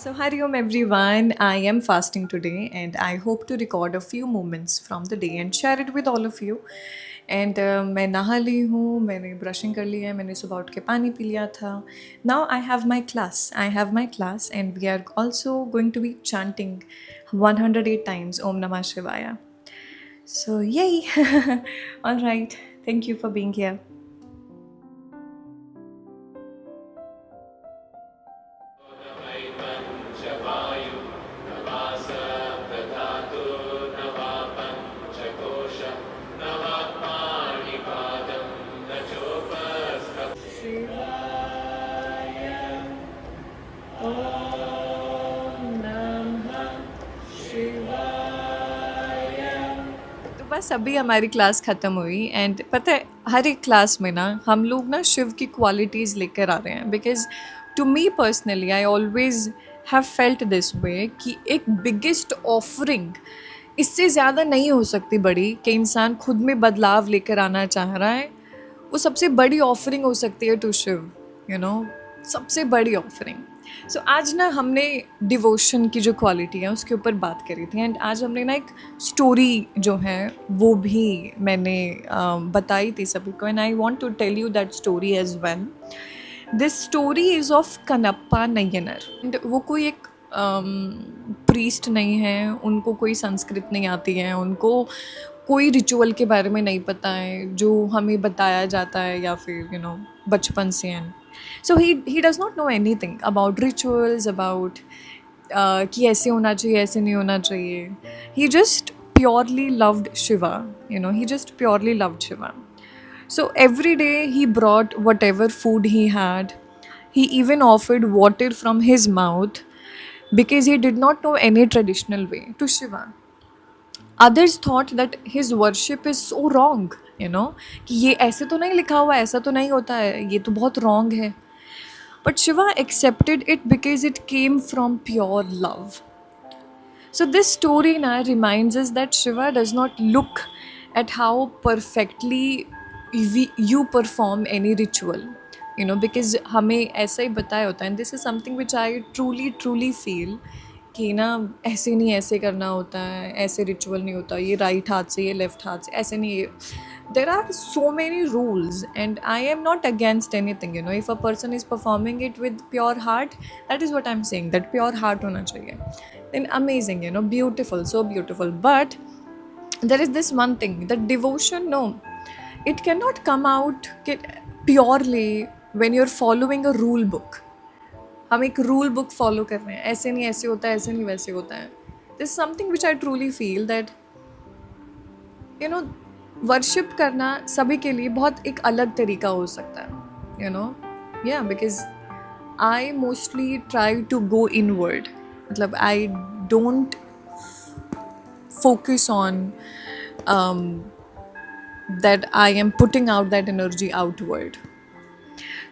So, Hari Om everyone. I am fasting today and I hope to record a few moments from the day and share it with all of you. And मैं नहा ली हूँ, मैंने brushing कर लिया है, मैंने सुबह उठ के पानी पी लिया था. Now I have my class and we are also going to be chanting 108 times Om Namah Shivaya. So, yay! All right. Thank you for being here. तो बस अभी हमारी क्लास ख़त्म हुई एंड पता है हर एक क्लास में ना हम लोग ना शिव की क्वालिटीज़ लेकर आ रहे हैं. Because to me personally I always have felt this way कि एक बिगेस्ट ऑफरिंग इससे ज़्यादा नहीं हो सकती बड़ी कि इंसान खुद में बदलाव लेकर आना चाह रहा है. वो सबसे बड़ी ऑफरिंग हो सकती है टू शिव, यू नो, सबसे बड़ी ऑफरिंग. सो आज ना हमने डिवोशन की जो क्वालिटी है उसके ऊपर बात करी थी एंड आज हमने ना एक स्टोरी जो है वो भी मैंने बताई थी सभी को and I want to tell you that story as well. This story is of Kannappa Nayanar and वो कोई एक प्रीस्ट नहीं है, उनको कोई संस्कृत नहीं आती है, उनको कोई रिचुअल के बारे में नहीं पता है जो हमें बताया जाता है या फिर यू नो बचपन से हैं. So he does not know anything about rituals, about कि ऐसे होना चाहिए ऐसे नहीं होना चाहिए. He just purely loved Shiva, you know, he just purely loved Shiva. So every day he brought whatever food he had. He even offered water from his mouth because he did not know any traditional way to Shiva. Others thought that his worship is so wrong, you know, कि ये ऐसे तो नहीं लिखा हुआ, ऐसा तो नहीं होता है, ये तो बहुत wrong है. But Shiva accepted it because it came from pure love. So this story now reminds us that Shiva does not look at how perfectly you perform any ritual, you know, because हमें ऐसा ही बताया होता है. And this is something which I truly feel कि ना ऐसे नहीं ऐसे करना होता है, ऐसे रिचुअल नहीं होता, ये राइट हाथ से ये लेफ्ट हाथ से ऐसे नहीं. There are so many rules and I am not against anything, you know. If a person is performing it with pure heart, that is what I'm saying, that pure heart होना चाहिए. Then amazing, you know, beautiful, so beautiful. But there is this one thing, that devotion, no, it cannot come out purely when you're following a rule book. हम एक rule book follow कर रहे हैं, ऐसे नहीं ऐसे होता है, ऐसे नहीं वैसे होता है. This something which I truly feel that you know worship करना सभी के लिए बहुत एक अलग तरीका हो सकता है, यू नो. या because I mostly try to go inward. मतलब I don't focus on that I am putting out that energy outward.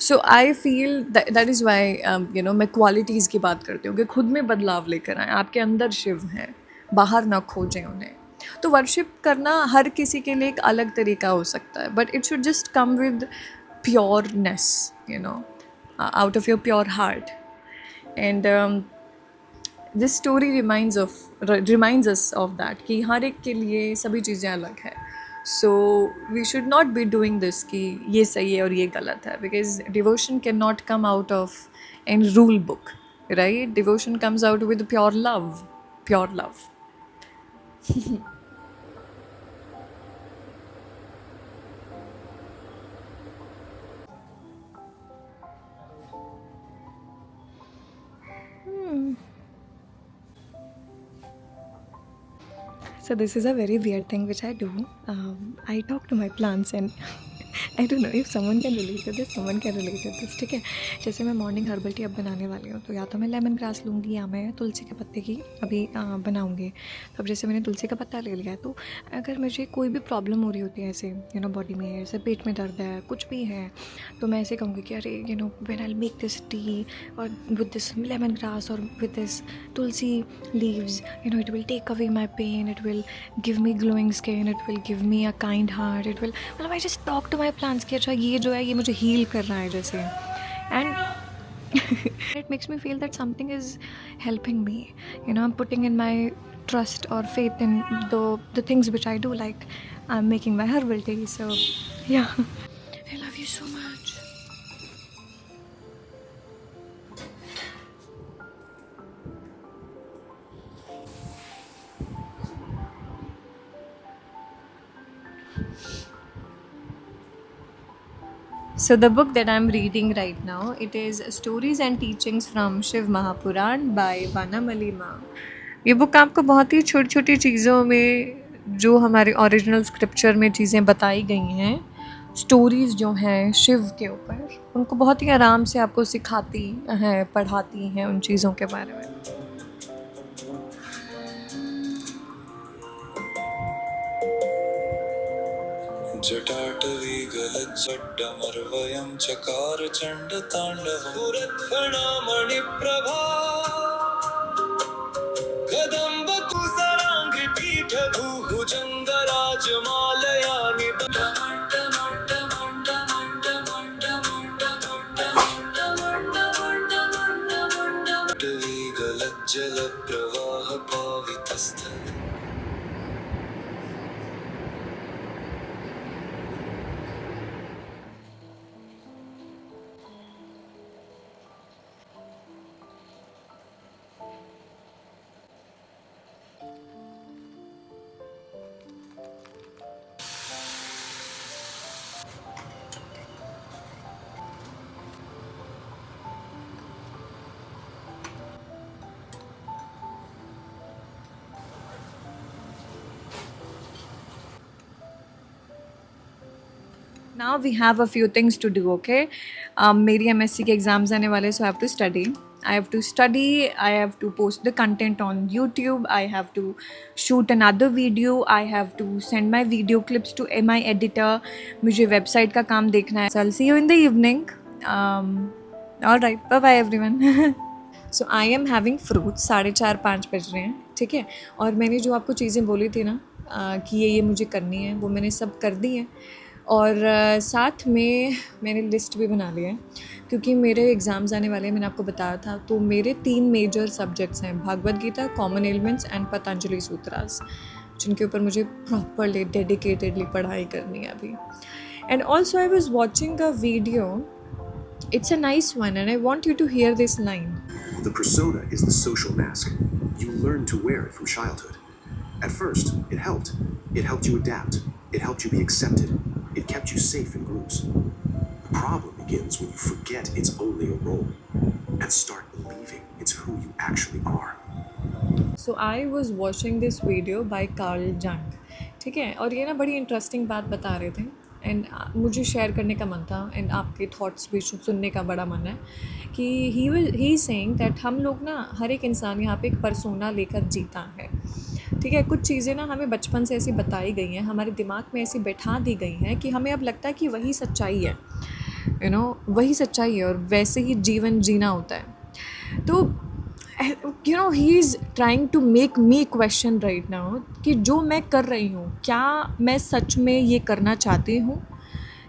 So I feel that is why you know मैं क्वालिटीज़ की बात करती हूँ कि खुद में बदलाव लेकर आएँ. आपके अंदर शिव हैं, बाहर ना खोजें उन्हें. तो वर्शिप करना हर किसी के लिए एक अलग तरीका हो सकता है, but it should just come with pureness, you know, out of your pure heart. And this story reminds us of that कि हर एक के लिए सभी चीज़ें अलग हैं. So we should not be doing this कि ये सही है और ये गलत है, because devotion can not come out of an rule book, right. Devotion comes out with pure love. So this is a very weird thing which I do. I talk to my plants and I don't know if someone can relate to this, someone can relate to this. ठीक है, जैसे मैं morning herbal tea अब बनाने वाली हूँ, तो या तो मैं लेमन ग्रास लूँगी या मैं तुलसी के पत्ते की अभी बनाऊँगी. तो अब जैसे मैंने तुलसी का पत्ता ले लिया है, तो अगर मुझे कोई भी प्रॉब्लम हो रही होती है ऐसे यू नो बॉडी में, ऐसे पेट में दर्द है, कुछ भी है, तो मैं ऐसे कहूँगी कि अरे you know when I make this tea और विद दिस लेमन ग्रास और with this tulsi leaves, you know it will take away my pain, it will give me glowing skin, it will give me a kind heart, it will, मतलब I just talk to my plants कि अच्छा ये जो है ये मुझे heal कर रहा है जैसे. And It makes me feel that something is helping me. I'm putting in my trust or faith in the things which I do, like I'm making my herbal tea. So yeah. I love you so much. So the book that I'm reading right now, it is Stories and Teachings from Shiv Mahapuran by Vanamali Ma. ये book आपको बहुत ही छोटी छोटी चीज़ों में, जो हमारे original scripture में चीज़ें बताई गई हैं, स्टोरीज़ जो हैं शिव के ऊपर, उनको बहुत ही आराम से आपको सिखाती हैं, पढ़ाती हैं उन चीज़ों के बारे में. जटाटवी गलज्जट्टमर्वयं चकार चण्डताण्डवपुरत्फणामणिप्रभा कदम्बकुसराङ्घ्रि पीठभूभुजङ्गराजमालया निबटवी गलज्जलप्रवाह पावितस्थल. Now we have a few things to do, okay? मेरी MSc के एग्ज़ाम्स आने वाले, so I have to study. I have to post the content on YouTube, I have to shoot another video, I have to send my video clips to my editor, मुझे website का काम देखना है. So I'll see you in the evening. All right, bye bye everyone. So I am having fruits. 4:30-5 बज रहे हैं, ठीक है. और मैंने जो आपको चीज़ें बोली थी ना, कि ये मुझे करनी है, वो मैंने सब कर दी हैं. और साथ में मैंने लिस्ट भी बना ली है, क्योंकि मेरे एग्ज़ाम्स आने वाले हैं, मैंने आपको बताया था. तो मेरे 3 मेजर सब्जेक्ट्स हैं, Bhagavad Gita, common elements and Patanjali Sutras, जिनके ऊपर मुझे प्रॉपरली डेडिकेटेडली पढ़ाई करनी है अभी. And also I was watching a video. It's a nice one, and I want you to hear this line. The persona is the social mask. You learn to wear it from childhood. At first, it helped. It helped you adapt. It helped you be accepted. It kept you safe in groups. The problem begins when you forget it's only a role and start believing it's who you actually are. So I was watching this video by Carl Jung, ठीक है. और ये ना बड़ी interesting बात बता रहे थे, एंड मुझे शेयर करने का मन था, एंड आपके थॉट्स भी सुनने का बड़ा मन है. कि ही सेइंग दैट हम लोग ना, हर एक इंसान यहाँ पे एक पर्सोना लेकर जीता है, ठीक है. कुछ चीज़ें ना हमें बचपन से ऐसी बताई गई हैं, हमारे दिमाग में ऐसी बैठा दी गई हैं कि हमें अब लगता है कि वही सच्चाई है, वही सच्चाई है, और वैसे ही जीवन जीना होता है. तो he is trying to make me question right now कि जो मैं कर रही हूँ, क्या मैं सच में ये करना चाहती हूँ,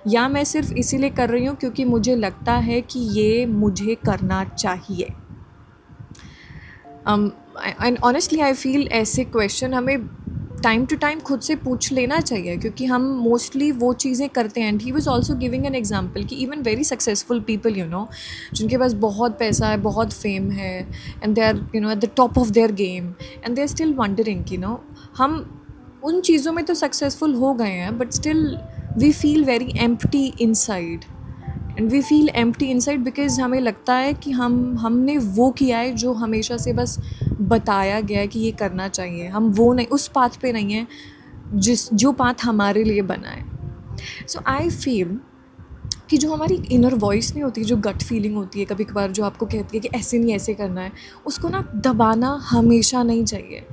या मैं सिर्फ इसीलिए कर रही हूँ क्योंकि मुझे लगता है कि ये मुझे करना चाहिए. एंड ऑनेस्टली आई फील ऐसे क्वेश्चन हमें टाइम टू टाइम खुद से पूछ लेना चाहिए, क्योंकि हम मोस्टली वो चीज़ें करते हैं. And he was also giving an example कि इवन वेरी सक्सेसफुल पीपल, जिनके पास बहुत पैसा है, बहुत फेम है, and they are at the top of their game, and they are still wondering हम उन चीज़ों में तो सक्सेसफुल हो गए हैं, but still we feel very empty inside. And we feel empty inside because हमें लगता है कि हमने वो किया है जो हमेशा से बस बताया गया है कि ये करना चाहिए. हम वो नहीं, उस पाथ पे नहीं हैं जो पाथ हमारे लिए बना है. सो आई फील कि जो हमारी इनर वॉइस नहीं होती, जो गट फीलिंग होती है कभी कभार, जो आपको कहती है कि ऐसे नहीं ऐसे करना है, उसको ना दबाना हमेशा नहीं चाहिए.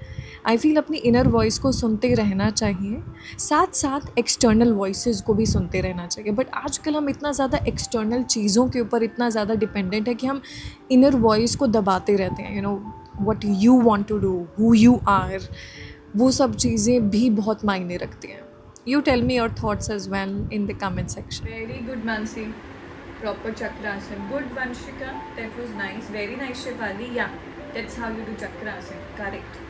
आई फील अपनी इनर वॉइस को सुनते रहना चाहिए, साथ साथ एक्सटर्नल वॉइसेस को भी सुनते रहना चाहिए. बट आजकल हम इतना ज़्यादा एक्सटर्नल चीज़ों के ऊपर इतना ज़्यादा डिपेंडेंट है कि हम इनर वॉइस को दबाते रहते हैं. What you want to do, who you are, वो सब चीज़ें भी बहुत मायने रखती हैं. You tell me your thoughts as well in the comment section. Very good, Mansi. proper chakrasana. Good, Vanshika. That was nice. Very nice, Shivali. Yeah, that's how you do chakrasana. Correct.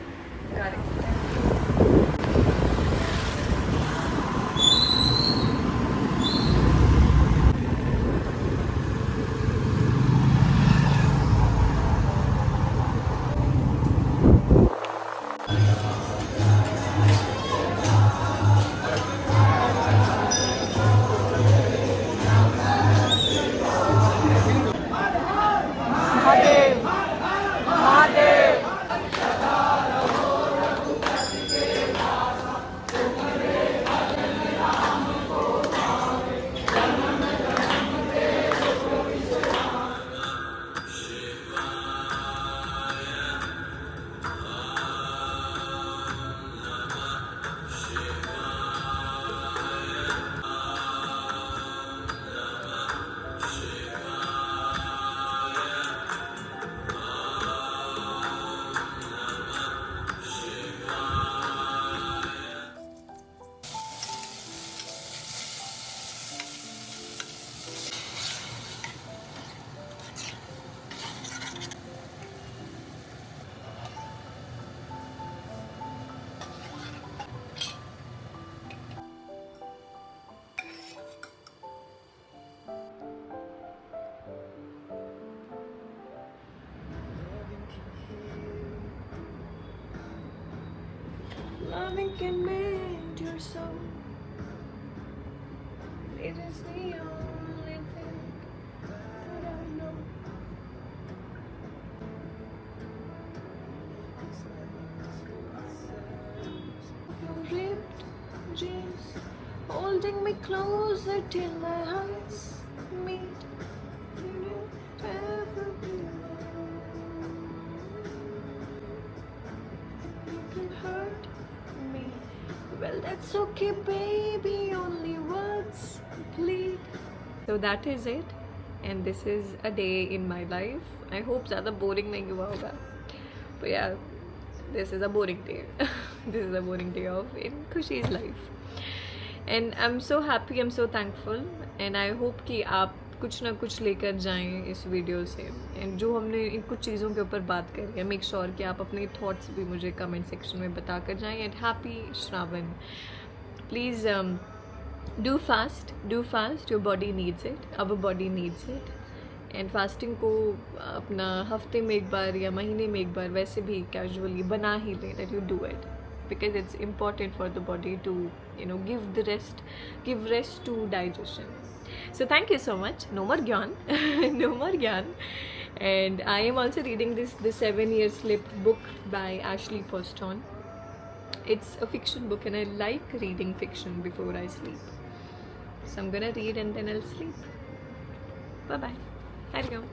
Loving can mend your soul. It is the only thing that I know. Your ripped jeans, holding me closer till my eyes meet. Will you ever be alone? You can hurt me. Well, that's okay, baby. Only words plead. So that is it, and this is a day in my life. I hope ज़्यादा boring नहीं हुआ होगा. But yeah, this is a boring day. This is a boring day of in Khushi's life. And I'm so happy, I'm so thankful, and I hope कि आप कुछ ना कुछ लेकर जाएं इस वीडियो से. एंड जो हमने इन कुछ चीज़ों के ऊपर बात करी है, मेक श्योर कि आप अपने थॉट्स भी मुझे कमेंट सेक्शन में बता कर जाएं. And happy Shravan. Please do fast, your body needs it, our body needs it. And fasting को अपना हफ्ते में एक बार या महीने में एक बार वैसे भी कैजुअली बना ही लें. That you do it because it's important for the body to give rest to digestion. So thank you so much. No more gyan. No more gyan. And I am also reading the 7 Year Sleep book by Ashley Poston. It's a fiction book and I like reading fiction before I sleep. So I'm gonna read and then I'll sleep. Bye bye. Hari Om.